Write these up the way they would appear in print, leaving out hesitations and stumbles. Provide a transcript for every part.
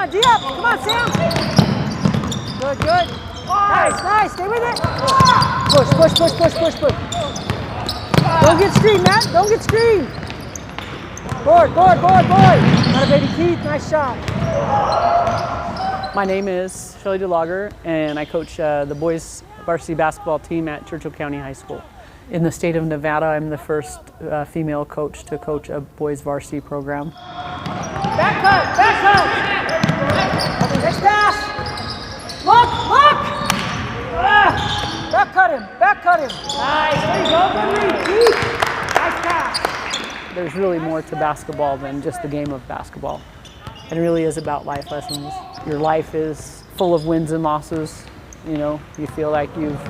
on, D up. Come on, Sam. Good, good. Nice, nice. Stay with it. Push, push, push, push, push, push. Don't get screened, Matt. Don't get screened. Board, board, board, board. Not a baby Keith. Nice shot. My name is Chelle, and I coach the boys varsity basketball team at Churchill County High School. In the state of Nevada, I'm the first female coach to coach a boys varsity program. Back cut, back cut. Next pass. Look, look. Back cut him, back cut him. Nice, there you go, good read, Keith. Nice pass. There's really more to basketball than just the game of basketball. It really is about life lessons. Your life is full of wins and losses. You know, you feel like you've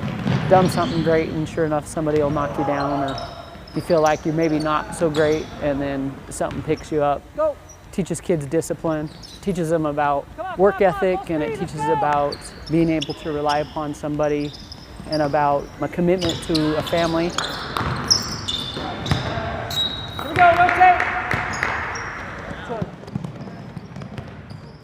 done something great and sure enough somebody will knock you down, or you feel like you're maybe not so great and then something picks you up. Go. Teaches kids discipline, teaches them about work ethic, and it teaches about being able to rely upon somebody and about a commitment to a family. Here we go, rotate.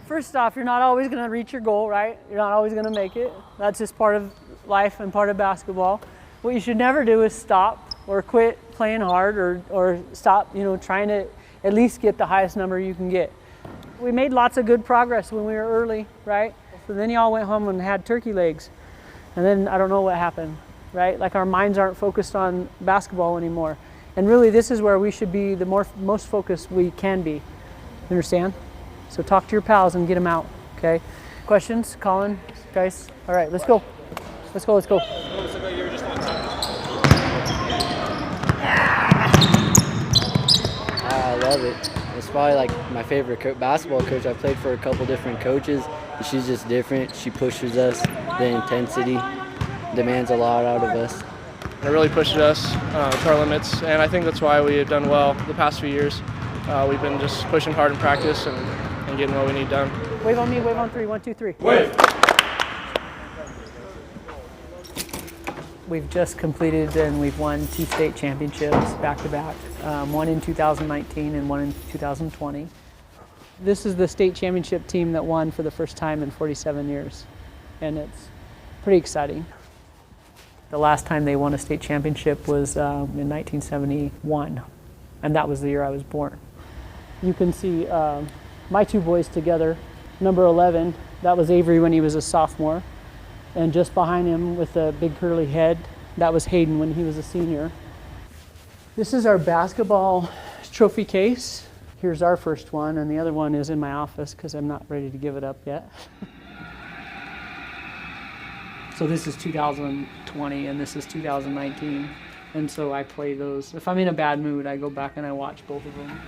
First off, you're not always going to reach your goal, right? You're not always going to make it. That's just part of life and part of basketball. What you should never do is stop or quit playing hard or stop, trying to at least get the highest number you can get. We made lots of good progress when we were early, right? So then y'all went home and had turkey legs. And then I don't know what happened, right? Like our minds aren't focused on basketball anymore. And really this is where we should be the most focused we can be. You understand? So talk to your pals and get them out, okay? Questions, Colin, guys? All right, let's go. Let's go, let's go. I love it. It's probably like my favorite basketball coach. I played for a couple different coaches, and she's just different. She pushes us. The intensity demands a lot out of us. It really pushes us to our limits, and I think that's why we have done well the past few years. We've been just pushing hard in practice and getting what we need done. Wave on me, wave on three. 1, 2, 3. Wave! We've just completed and we've won 2 state championships back-to-back, one in 2019 and one in 2020. This is the state championship team that won for the first time in 47 years, and it's pretty exciting. The last time they won a state championship was in 1971, and that was the year I was born. You can see my 2 boys together. Number 11, that was Avery when he was a sophomore. And just behind him with a big curly head, that was Hayden when he was a senior. This is our basketball trophy case. Here's our first one, and the other one is in my office because I'm not ready to give it up yet. So this is 2020 and this is 2019. And so I play those. If I'm in a bad mood, I go back and I watch both of them.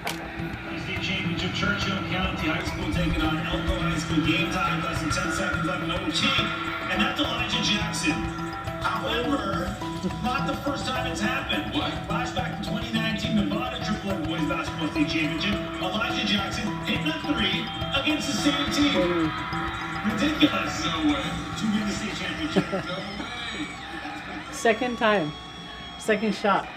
State championship, Churchill County High School taking on Elko High School. Game time, less than 10 seconds left in OT. And that's Elijah Jackson. However, not the first time it's happened. What? Flashback to 2019 Nevada AAA Boys Basketball State Championship. Elijah Jackson hitting a 3 against the same team. Ridiculous. No way. To win the state championship. No way. Second time. Second shot.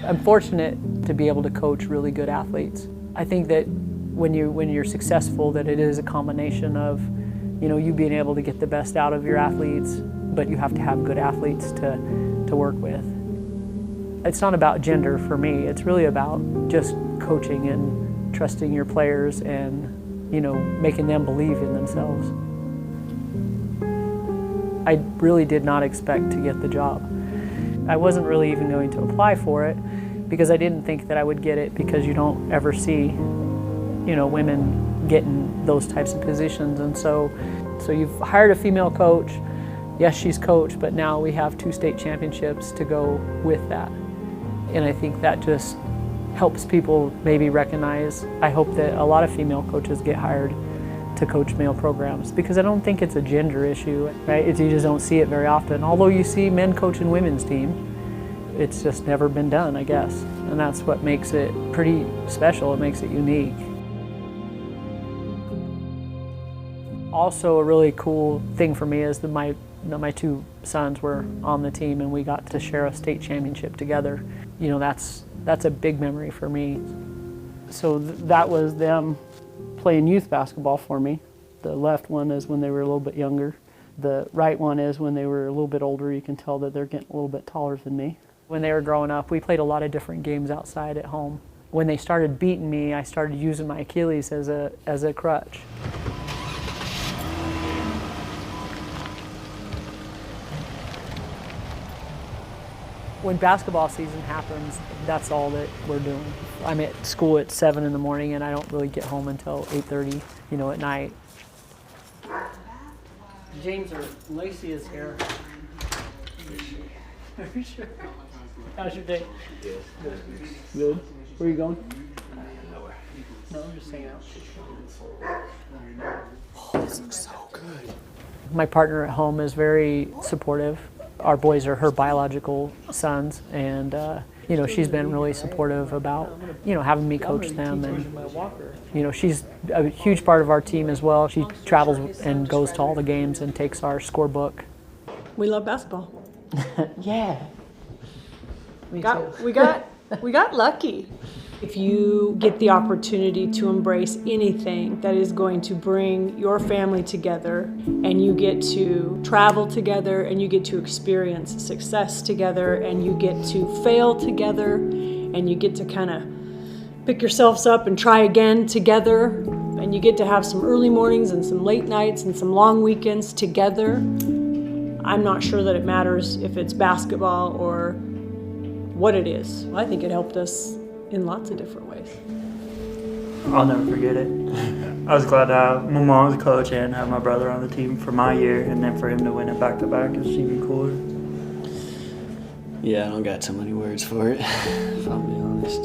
I'm fortunate to be able to coach really good athletes. I think that when you're successful, that it is a combination of, you being able to get the best out of your athletes, but you have to have good athletes to work with. It's not about gender for me. It's really about just coaching and trusting your players and, making them believe in themselves. I really did not expect to get the job. I wasn't really even going to apply for it because I didn't think that I would get it, because you don't ever see, women getting those types of positions. And so you've hired a female coach. Yes, she's coached, but now we have 2 state championships to go with that. And I think that just helps people maybe recognize. I hope that a lot of female coaches get hired to coach male programs, because I don't think it's a gender issue, right? You just don't see it very often. Although you see men coaching women's team, it's just never been done, I guess. And that's what makes it pretty special. It makes it unique. Also, a really cool thing for me is that my 2 sons were on the team and we got to share a state championship together. That's a big memory for me. So that was them playing youth basketball for me. The left one is when they were a little bit younger. The right one is when they were a little bit older. You can tell that they're getting a little bit taller than me. When they were growing up, we played a lot of different games outside at home. When they started beating me, I started using my Achilles as a crutch. When basketball season happens, that's all that we're doing. I'm at school at 7 in the morning and I don't really get home until 8:30, at night. James or Lacey is here. Are you sure? How's your day? Good. Good. Where are you going? Nowhere. No, I'm just hanging out. Oh, this looks so good. My partner at home is very supportive. Our boys are her biological sons, and she's been really supportive about having me coach them, and she's a huge part of our team as well. She travels and goes to all the games and takes our scorebook. We love basketball. Yeah. We got lucky. If you get the opportunity to embrace anything that is going to bring your family together, and you get to travel together, and you get to experience success together, and you get to fail together, and you get to kind of pick yourselves up and try again together, and you get to have some early mornings and some late nights and some long weekends together, I'm not sure that it matters if it's basketball or what it is. I think it helped us in lots of different ways. I'll never forget it. I was glad to have my mom as a coach and have my brother on the team for my year, and then for him to win it back-to-back is even cooler. Yeah, I don't got too many words for it, if I'm being honest.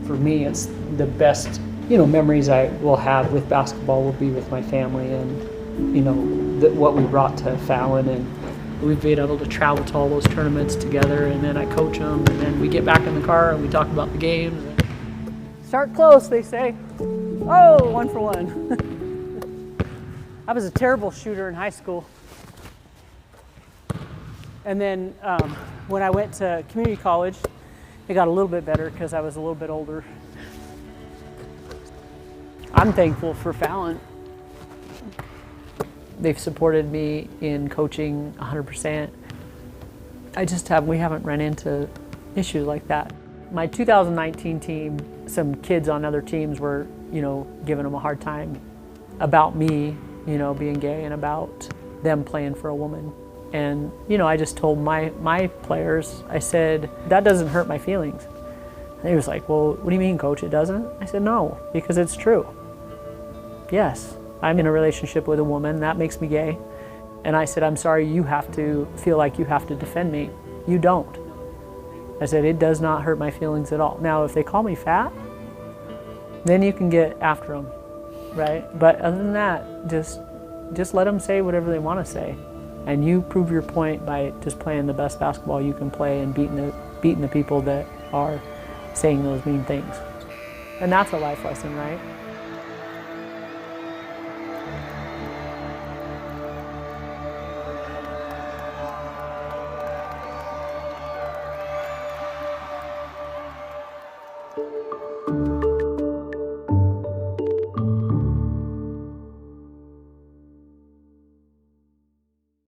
For me, it's the best, memories I will have with basketball will be with my family and, what we brought to Fallon, and we've been able to travel to all those tournaments together, and then I coach them, and then we get back in the car and we talk about the games. Start close, they say. Oh, 1 for 1. I was a terrible shooter in high school. And then when I went to community college, it got a little bit better because I was a little bit older. I'm thankful for Fallon. They've supported me in coaching 100%. We haven't run into issues like that. My 2019 team, some kids on other teams were, giving them a hard time about me, being gay and about them playing for a woman. And, I just told my players, I said, that doesn't hurt my feelings. And he was like, well, what do you mean, coach, it doesn't? I said, no, because it's true. Yes, I'm in a relationship with a woman, that makes me gay. And I said, I'm sorry you have to feel like you have to defend me. You don't. I said, it does not hurt my feelings at all. Now, if they call me fat, then you can get after them, right? But other than that, just let them say whatever they want to say. And you prove your point by just playing the best basketball you can play and beating the people that are saying those mean things. And that's a life lesson, right?